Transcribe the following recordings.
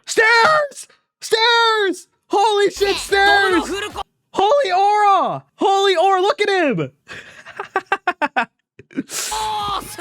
Stairs! Stairs! Holy shit, stairs! Holy aura! Holy aura, look at him!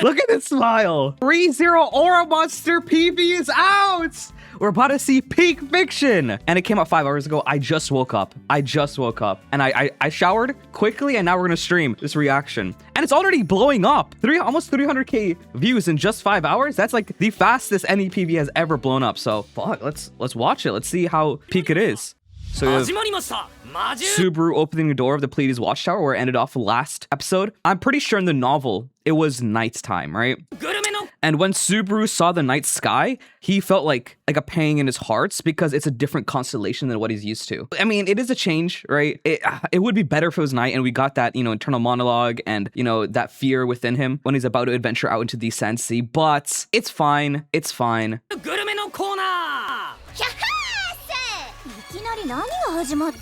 Look at this smile. 3-0 aura monster PV is out! We're about to see peak fiction. And it came out 5 hours ago. I just woke up. And I showered quickly, and now we're gonna stream this reaction. And it's already blowing up. Almost 300k views in just 5 hours. That's like the fastest any PV has ever blown up. So fuck, let's watch it. Let's see how peak it is. So we have Subaru opening the door of the Pleiades Watchtower where it ended off last episode. I'm pretty sure in the novel, it was nighttime, right? And when Subaru saw the night sky, he felt like a pang in his heart because it's a different constellation than what he's used to. I mean, it is a change, right? It would be better if it was night and we got that, internal monologue and, that fear within him when he's about to adventure out into the Sensei, but it's fine. It's fine.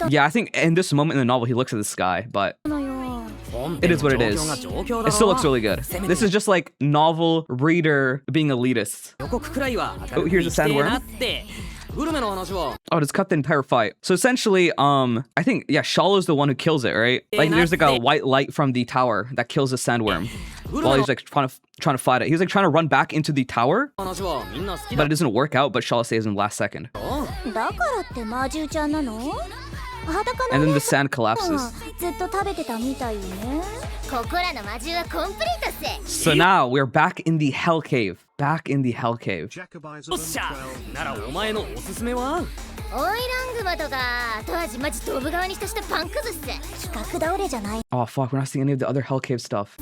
Yeah, I think in this moment in the novel, he looks at the sky, but it is what it is. It still looks really good. This is just like novel reader being elitist. Oh, here's a sandworm. Oh, just cut the entire fight. So essentially, I think, yeah, Shalo's the one who kills it, right? Like, there's like a white light from the tower that kills the sandworm while he's like trying to fight it. He's like trying to run back into the tower, but it doesn't work out, but Shalo saves him last second. And then the sand collapses. So now we're back in the Hell Cave. Back in the Hell Cave. Oh fuck, we're not seeing any of the other Hell Cave stuff.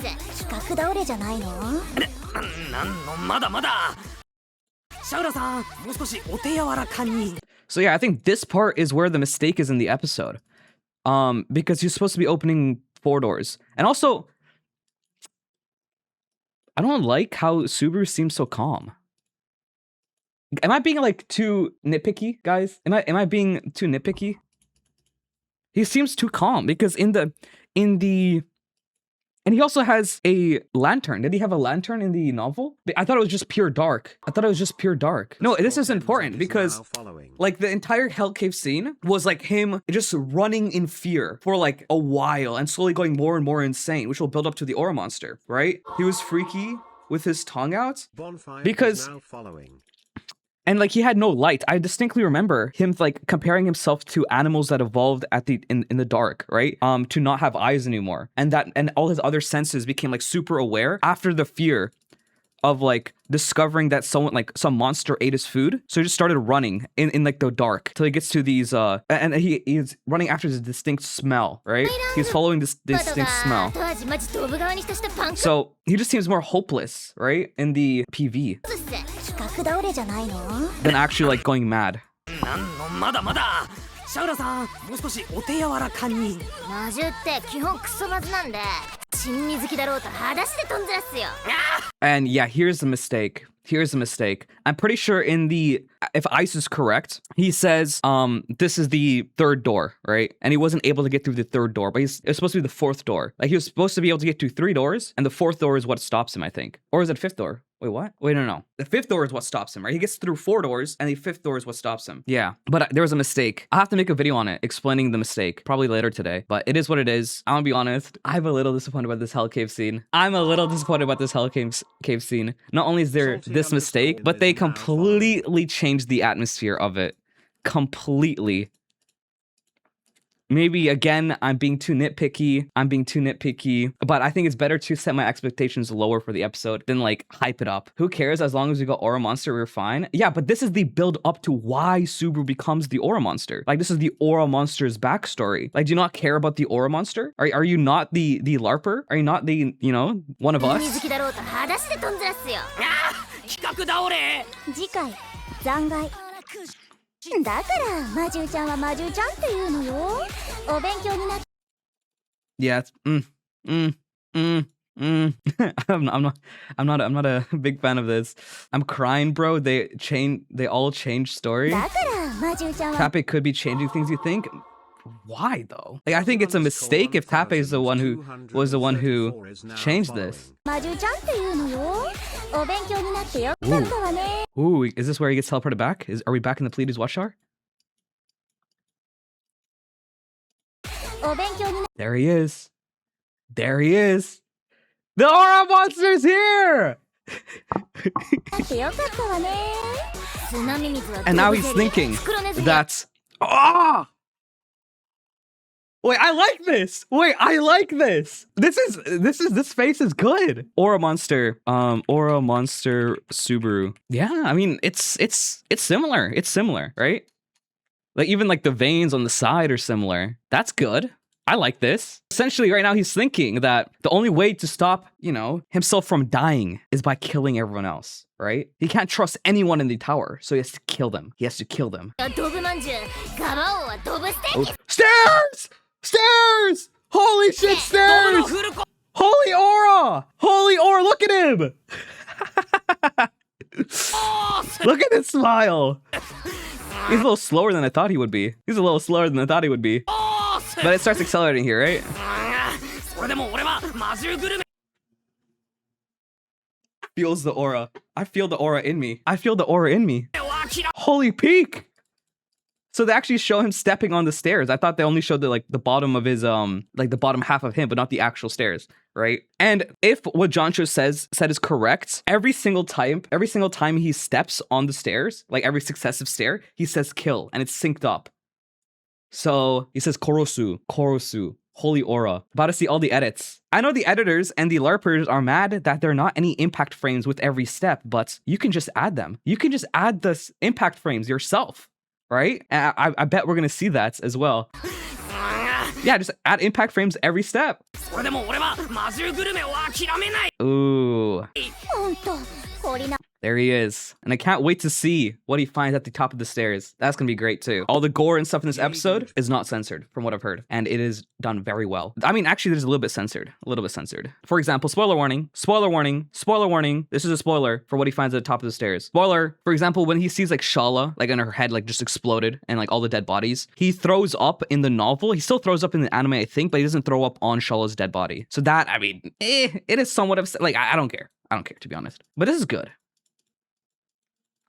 So yeah, I think this part is where the mistake is in the episode. Because you're supposed to be opening 4 doors. And also, I don't like how Subaru seems so calm. Am I being like too nitpicky, guys? Am I being too nitpicky? He seems too calm because and he also has a lantern. Did he have a lantern in the novel? I thought it was just pure dark. No, this is important because like the entire Hell Cave scene was like him just running in fear for like a while and slowly going more and more insane, which will build up to the aura monster, right? He was freaky with his tongue out because and like he had no light. I distinctly remember him like comparing himself to animals that evolved at in the dark, right? To not have eyes anymore. And all his other senses became like super aware after the fear of like discovering that some monster ate his food. So he just started running in like the dark till he gets to these and he's running after this distinct smell, right? He's following this distinct smell. So he just seems more hopeless, right? In the PV than actually like going mad. And yeah, here's the mistake. I'm pretty sure if Ice is correct, he says, this is the 3rd door, right? And he wasn't able to get through the 3rd door, but it's supposed to be the 4th door. Like he was supposed to be able to get to 3 doors, and the 4th door is what stops him, I think. Or is it 5th door? Wait, what? Wait, no. The 5th door is what stops him, right? He gets through 4 doors, and the 5th door is what stops him. Yeah, but there was a mistake. I'll have to make a video on it, explaining the mistake, probably later today. But it is what it is. I'm gonna be honest. I'm a little disappointed about this Hell Cave scene. Not only is there this mistake, but they completely changed the atmosphere of it. Completely. Maybe, again, I'm being too nitpicky, but I think it's better to set my expectations lower for the episode than, like, hype it up. Who cares? As long as we got Aura Monster, we're fine. Yeah, but this is the build up to why Subaru becomes the Aura Monster. Like, this is the Aura Monster's backstory. Like, do you not care about the Aura Monster? Are you not the LARPer? Are you not the, one of us? だから魔獣ちゃんは魔獣ちゃんっていうのよ。お勉強にな。Yeah, I'm not a big fan of this. I'm crying, bro. They all change story. Tappe could be changing things, you think? Why though? Like, I think it's a mistake if Tappe is the one who changed this. お勉強になってよかったわね。 Ooh, is this where he gets teleported back? Are we back in the Pleiades Watchtower? お勉強にな There he is. There he is. The Aura Monster's here! ってよかったわね。砂ミミズは And now he's thinking that... Ah! Wait, I like this. Wait, I like this. This face is good. Aura Monster Subaru. Yeah, I mean, it's similar. It's similar, right? Like even like the veins on the side are similar. That's good. I like this. Essentially, right now he's thinking that the only way to stop, you know, himself from dying is by killing everyone else, right? He can't trust anyone in the tower, so he has to kill them. He has to kill them. ドブまんじゅうガバオはドブステーキ Stairs! Stairs! Holy shit, stairs! Holy aura! Holy aura, look at him! Look at his smile. He's a little slower than I thought he would be. He's a little slower than I thought he would be. But it starts accelerating here, right? Feels the aura. I feel the aura in me. I feel the aura in me. Holy peak! So they actually show him stepping on the stairs. I thought they only showed the bottom of his like the bottom half of him, but not the actual stairs, right? And if what Joncho said is correct, every single time he steps on the stairs, like every successive stair, he says kill, and it's synced up. So he says Korosu, Korosu, Holy Aura. About to see all the edits. I know the editors and the LARPers are mad that there are not any impact frames with every step, but you can just add them. You can just add the impact frames yourself, right? And I bet we're gonna see that as well. Yeah, just add impact frames every step. Ooh. ほんと氷な There he is. And I can't wait to see what he finds at the top of the stairs. That's gonna be great too. All the gore and stuff in this episode is not censored from what I've heard. And it is done very well. I mean, actually, there's a little bit censored. A little bit censored. For example, spoiler warning, spoiler warning, spoiler warning. This is a spoiler for what he finds at the top of the stairs. Spoiler, for example, when he sees like Shala, like in her head, like just exploded and like all the dead bodies, he throws up in the novel. He still throws up in the anime, I think, but he doesn't throw up on Shala's dead body. So that, I mean, it is somewhat of, like, I don't care. I don't care, to be honest. But this is good.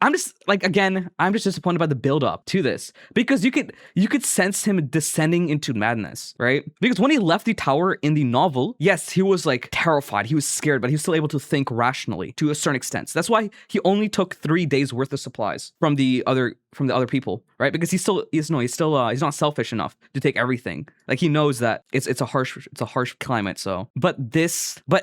I'm just like, again, I'm just disappointed by the build up to this because you could sense him descending into madness, right? Because when he left the tower in the novel, yes, he was like terrified, he was scared, but he was still able to think rationally to a certain extent. So that's why he only took 3 days worth of supplies from the other people, right? Because he's not selfish enough to take everything. Like he knows that it's a harsh climate. So, but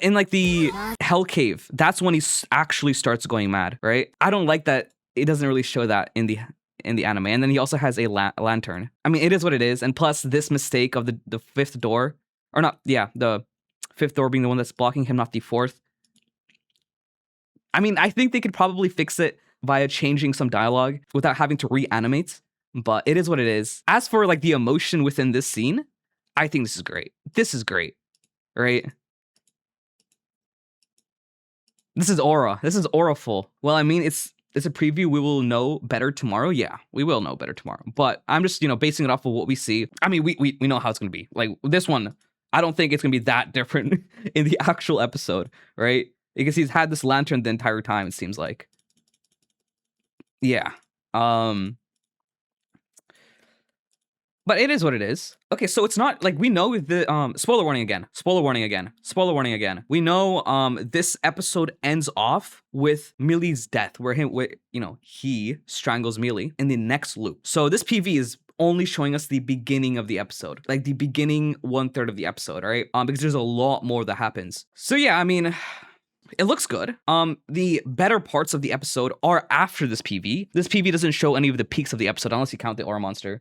in like the Hell Cave, that's when he actually starts going mad, right? I don't like that. It doesn't really show that in the anime. And then he also has a lantern. I mean, it is what it is. And plus this mistake of the fifth door, or not, yeah, the fifth door being the one that's blocking him, not the fourth. I mean, I think they could probably fix it via changing some dialogue without having to reanimate, but it is what it is. As for like the emotion within this scene, I think this is great. This is great, right? This is aura. This is auraful. Well, I mean, it's a preview. We will know better tomorrow. Yeah, we will know better tomorrow. But I'm just, basing it off of what we see. I mean, we know how it's going to be. Like this one, I don't think it's going to be that different in the actual episode, right? Because he's had this lantern the entire time, it seems like. Yeah. But it is what it is. Okay, so it's not like we know the spoiler warning again. Spoiler warning again. Spoiler warning again. We know this episode ends off with Millie's death, where he strangles Millie in the next loop. So this PV is only showing us the beginning of the episode, like the beginning 1/3 of the episode, right? Because there's a lot more that happens. So yeah, I mean, it looks good. The better parts of the episode are after this PV. This PV doesn't show any of the peaks of the episode unless you count the Aura Monster.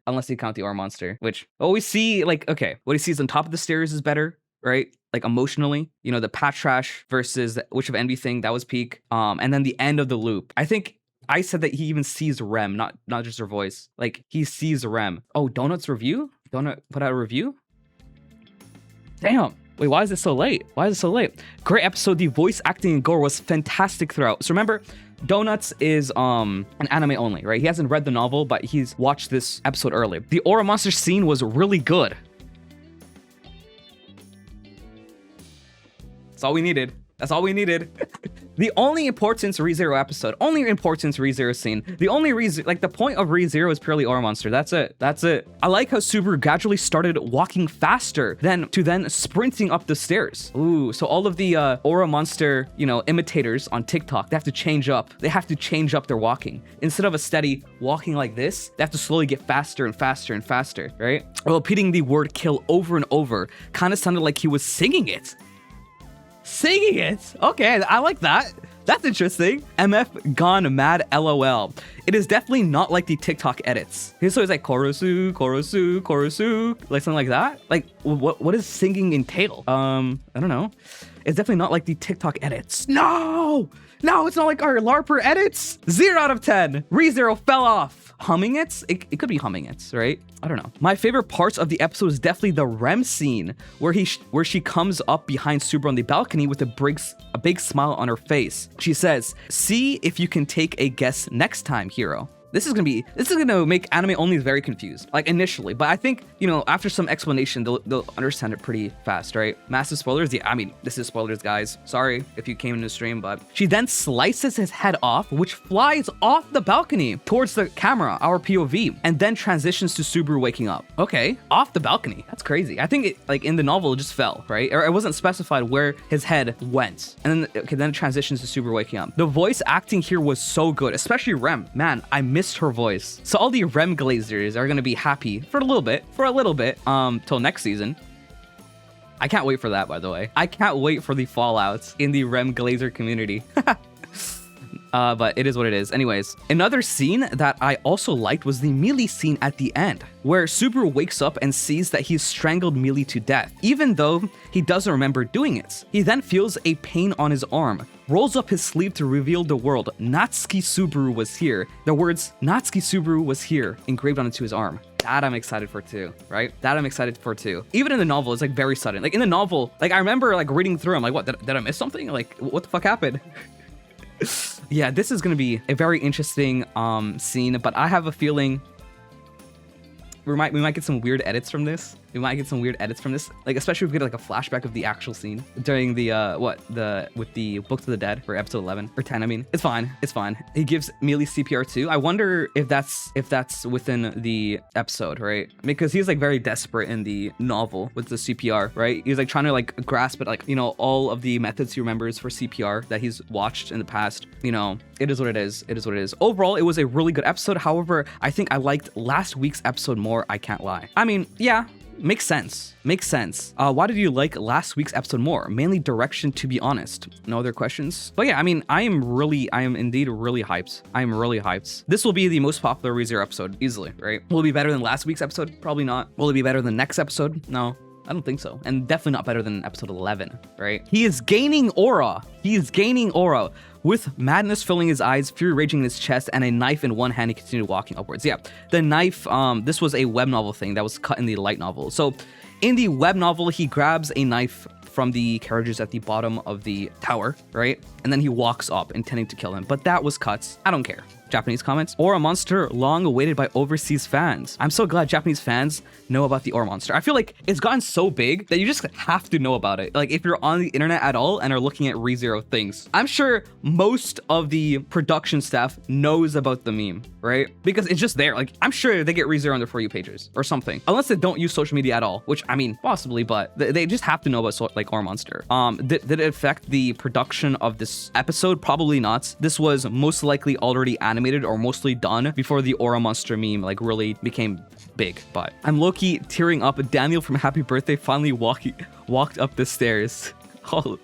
Which what we see, like, okay, what he sees on top of the stairs is better, right? Like emotionally, the Pat Trash versus the Witch of Envy thing, that was peak. And then the end of the loop. I think I said that he even sees Rem, not just her voice. Like he sees Rem. Oh, Donut's review? Donut put out a review? Damn. Wait, why is it so late? Great episode. The voice acting and gore was fantastic throughout. So remember, Donuts is an anime only, right? He hasn't read the novel, but he's watched this episode early. The Aura Monster scene was really good. That's all we needed. That's all we needed. The only importance ReZero episode, only importance ReZero scene, the only reason, like the point of ReZero is purely Aura Monster. That's it. That's it. I like how Subaru gradually started walking faster then sprinting up the stairs. Ooh, so all of the Aura Monster, you know, imitators on TikTok, they have to change up. They have to change up their walking. Instead of a steady walking like this, they have to slowly get faster and faster and faster, right? Repeating the word kill over and over kind of sounded like he was singing it. Singing it. Okay, I like that. That's interesting. MF gone mad LOL. It is definitely not like the TikTok edits. So it's like korosu, korosu, korosu, like something like that. Like what does singing entail? I don't know. It's definitely not like the TikTok edits. No, it's not like our LARPer edits. 0 out of 10. ReZero fell off. Humming it? It could be humming it, right? I don't know. My favorite parts of the episode is definitely the REM scene where she comes up behind Subaru on the balcony with a big smile on her face. She says, "See if you can take a guess next time, hero." This is gonna make anime onlys very confused, like initially, but I think, you know, after some explanation, they'll understand it pretty fast, right? Massive spoilers? Yeah, I mean, this is spoilers, guys. Sorry if you came into the stream, but she then slices his head off, which flies off the balcony towards the camera, our POV, and then transitions to Subaru waking up. Okay, off the balcony. That's crazy. I think it, like in the novel, it just fell, right? Or it wasn't specified where his head went. And then it transitions to Subaru waking up. The voice acting here was so good, especially Rem. Man, I missed her voice. So all the Rem glazers are gonna be happy for a little bit, till next season. I can't wait for that, by the way. I can't wait for the fallouts in the Rem glazer community. But it is what it is. Anyways, another scene that I also liked was the Mealy scene at the end, where Subaru wakes up and sees that he's strangled Mealy to death, even though he doesn't remember doing it. He then feels a pain on his arm, rolls up his sleeve to reveal the word Natsuki Subaru was here. The words Natsuki Subaru was here engraved onto his arm. That I'm excited for too, right? That I'm excited for too. Even in the novel, it's like very sudden. Like in the novel, like I remember like reading through, I'm like, what, did I miss something? Like what the fuck happened? Yeah, this is gonna be a very interesting scene, but I have a feeling we might get some weird edits from this. Like especially if we get like a flashback of the actual scene during the with the Book to the Dead for episode 11 or 10. I mean, it's fine. He gives Mealy CPR too. I wonder if that's within the episode, right? Because he's like very desperate in the novel with the CPR, right? He's like trying to like grasp it, like, you know, all of the methods he remembers for CPR that he's watched in the past. You know, it is what it is. Overall, it was a really good episode. However, I think I liked last week's episode more. I can't lie. I mean, yeah. Makes sense. Why did you like last week's episode more? Mainly direction, to be honest. No other questions? But yeah, I mean, I am indeed really hyped. I am really hyped. This will be the most popular ReZero episode, easily, right? Will it be better than last week's episode? Probably not. Will it be better than next episode? No. I don't think so. And definitely not better than episode 11, right? He is gaining aura. With madness filling his eyes, fury raging in his chest, and a knife in one hand, he continued walking upwards. Yeah, the knife, this was a web novel thing that was cut in the light novel. So in the web novel, he grabs a knife from the carriages at the bottom of the tower, right? And then he walks up intending to kill him. But that was cuts. I don't care. Japanese comments. Aura Monster, long awaited by overseas fans. I'm so glad Japanese fans know about the Aura Monster. I feel like it's gotten so big that you just have to know about it. Like if you're on the internet at all and are looking at ReZero things, I'm sure most of the production staff knows about the meme, right? Because it's just there. Like I'm sure they get ReZero on their For You pages or something, unless they don't use social media at all, which I mean, possibly, but they just have to know about like Aura Monster. Did it affect the production of this episode? Probably not. This was most likely already animated or mostly done before the Aura Monster meme like really became big. But I'm low-key tearing up. Daniel from Happy Birthday finally walked up the stairs. Oh,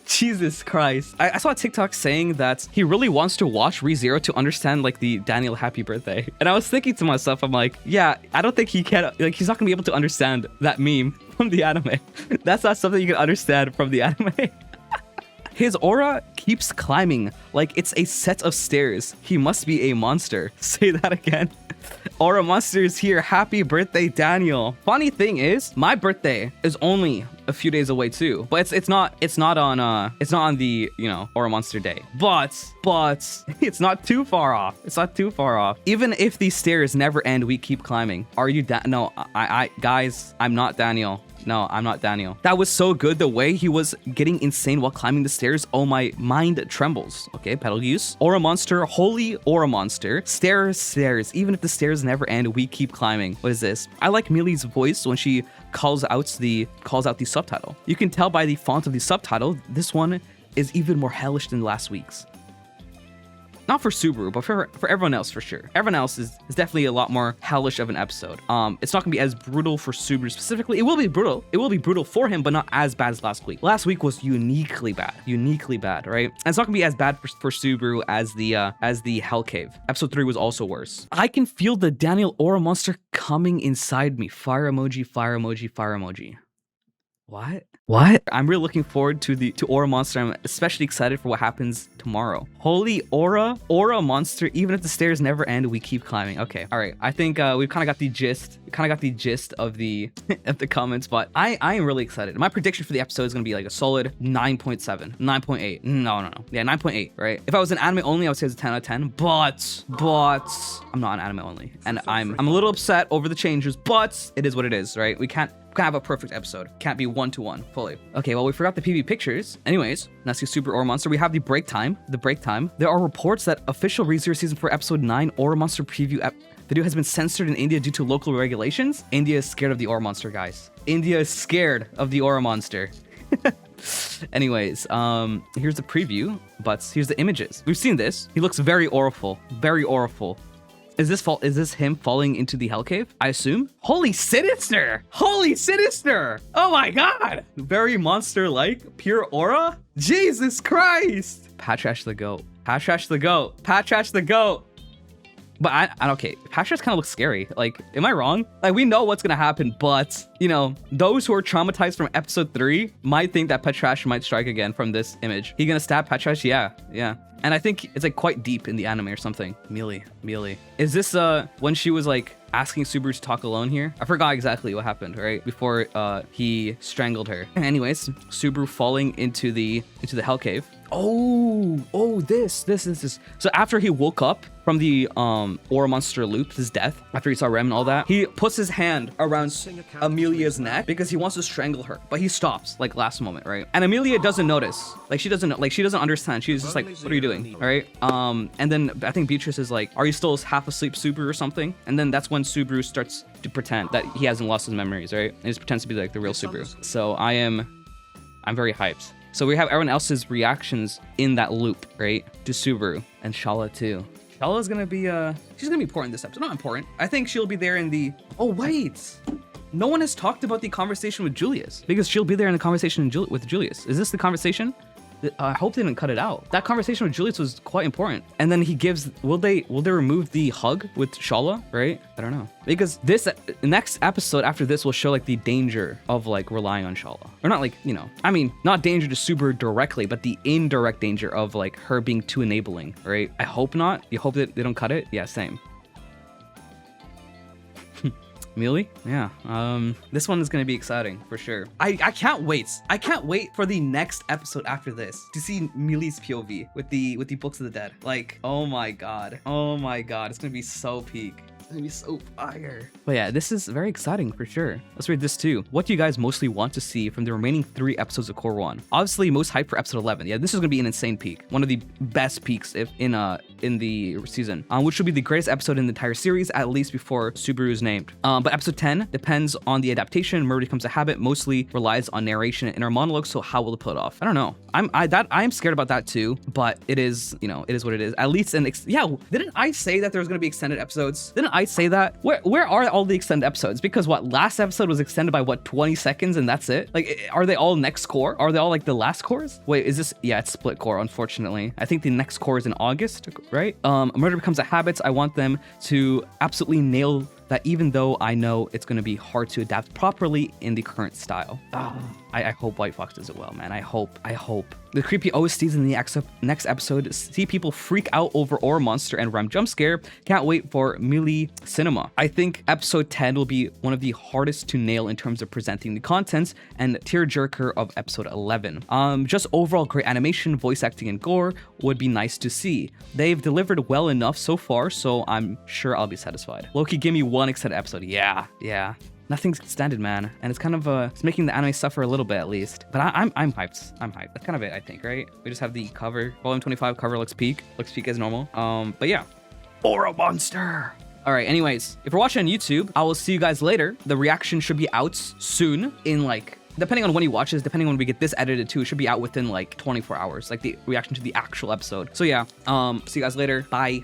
Jesus Christ. I saw a TikTok saying that he really wants to watch ReZero to understand like the Daniel Happy Birthday. And I was thinking to myself, I'm like, yeah, I don't think he can, like he's not gonna be able to understand that meme from the anime. That's not something you can understand from the anime. His aura keeps climbing like it's a set of stairs. He must be a monster. Say that again. Aura Monster is here. Happy birthday, Daniel. Funny thing is, my birthday is only a few days away too. But it's not on the, you know, Aura Monster day. But it's not too far off. Even if these stairs never end, we keep climbing. Are you no, I guys, I'm not Daniel. No, I'm not Daniel. That was so good. The way he was getting insane while climbing the stairs. Oh, my mind trembles. Okay, pedal use. Aura monster, holy aura monster. Stairs. Even if the stairs never end, we keep climbing. What is this? I like Millie's voice when she calls out the subtitle. You can tell by the font of the subtitle, this one is even more hellish than last week's. Not for Subaru, but for everyone else, for sure. Everyone else is definitely a lot more hellish of an episode. It's not gonna be as brutal for Subaru specifically. It will be brutal. It will be brutal for him, but not as bad as last week. Last week was uniquely bad, right? And it's not gonna be as bad for Subaru as the Hell Cave. Episode 3 was also worse. I can feel the Daniel Aura monster coming inside me. Fire emoji, fire emoji, fire emoji. What? I'm really looking forward to Aura Monster. I'm especially excited for what happens tomorrow. Holy Aura Monster. Even if the stairs never end, we keep climbing. Okay, all right. I think we've kind of got the gist. We kind of got the gist of the of the comments, but I am really excited. My prediction for the episode is gonna be like a solid 9.7, 9.8. No. Yeah, 9.8. Right? If I was an anime only, I would say it's a 10 out of 10. But I'm not an anime only, and I'm a little upset over the changes. But it is what it is, right? We can't have a perfect episode. Can't be 1-to-1 fully. Okay, well, we forgot the PV pictures. Anyways, let's see Super Aura Monster. We have the break time. There are reports that official ReZero Season 4 Episode 9 Aura Monster preview video has been censored in India due to local regulations. India is scared of the Aura Monster, guys. India is scared of the Aura Monster. Anyways, here's the preview, but here's the images. We've seen this. He looks very auraful. Very auraful. Is this him falling into the Hell Cave? I assume. Holy sinister! Oh my god! Very monster-like, pure aura. Jesus Christ! Patrash the goat. But okay, Patrash kind of looks scary. Like, am I wrong? Like, we know what's gonna happen, but you know, those who are traumatized from episode 3 might think that Patrash might strike again from this image. He gonna stab Patrash? Yeah. And I think it's like quite deep in the anime or something. Mealy. Is this when she was like asking Subaru to talk alone here? I forgot exactly what happened, right? Before he strangled her. Anyways, Subaru falling into the Hell Cave. Oh, this. So after he woke up from the Aura Monster loop, his death, after he saw Rem and all that, he puts his hand around Amelia's neck because he wants to strangle her, but he stops like last moment, right? And Amelia doesn't notice. Like, she doesn't understand. She's just like, what are you doing? All right. And then I think Beatrice is like, are you still half asleep, Subaru, or something? And then that's when Subaru starts to pretend that he hasn't lost his memories, right? And he just pretends to be like the real Subaru. So I'm very hyped. So we have everyone else's reactions in that loop, right? To Subaru and Shala too. Shala's gonna be she's gonna be important this episode. Not important. I think she'll be there in the. Oh wait, no one has talked about the conversation with Julius because she'll be there in the conversation with Julius. Is this the conversation? I hope they didn't cut it out. That conversation with Julius was quite important. And then he gives. Will they remove the hug with Shala? Right? I don't know. Because this next episode after this will show like the danger of like relying on Shala, or not like, you know, I mean, not danger to Subaru directly, but the indirect danger of like her being too enabling. Right? I hope not. You hope that they don't cut it. Yeah, same. Mealy? Yeah. This one is gonna be exciting for sure. I can't wait. I can't wait for the next episode after this to see Mealy's POV with the Books of the Dead. Like, oh my god. It's gonna be so peak. It's gonna be so fire. But yeah, this is very exciting for sure. Let's read this too. What do you guys mostly want to see from the remaining 3 episodes of Core 1? Obviously, most hype for episode 11. Yeah, this is gonna be an insane peak. One of the best peaks in the season. Which will be the greatest episode in the entire series, at least before Subaru is named. But episode 10 depends on the adaptation. Murder Becomes a Habit mostly relies on narration and inner monologue. So how will it pull it off? I don't know. I'm scared about that too. But it is, you know, it is what it is. At least didn't I say that there's gonna be extended episodes? Didn't I say that? Where are all the extended episodes? Because what, last episode was extended by what, 20 seconds and that's it? Like, are they all next core? Are they all like the last cores? Wait, is this? Yeah, it's split core, unfortunately. I think the next core is in August, right? Murder Becomes a Habit. I want them to absolutely nail that, even though I know it's going to be hard to adapt properly in the current style. I hope White Fox does it well, man. I hope. The creepy OSTs in the next episode see people freak out over Aura Monster and Rem jump scare. Can't wait for Mealy Cinema. I think episode 10 will be one of the hardest to nail in terms of presenting the contents, and tearjerker of episode 11. Just overall great animation, voice acting, and gore would be nice to see. They've delivered well enough so far, so I'm sure I'll be satisfied. Loki, give me one extended episode. Yeah. nothing's extended, man, and it's kind of it's making the anime suffer a little bit at least. But I'm hyped. I'm hyped. That's kind of it, I think, right? We just have the cover. Volume 25 cover looks peak as normal. But yeah, Aura Monster. All right, anyways, if you're watching on YouTube, I will see you guys later. The reaction should be out soon in like, depending on when you watch this, depending on when we get this edited too, it should be out within like 24 hours, like the reaction to the actual episode. So yeah, see you guys later. Bye.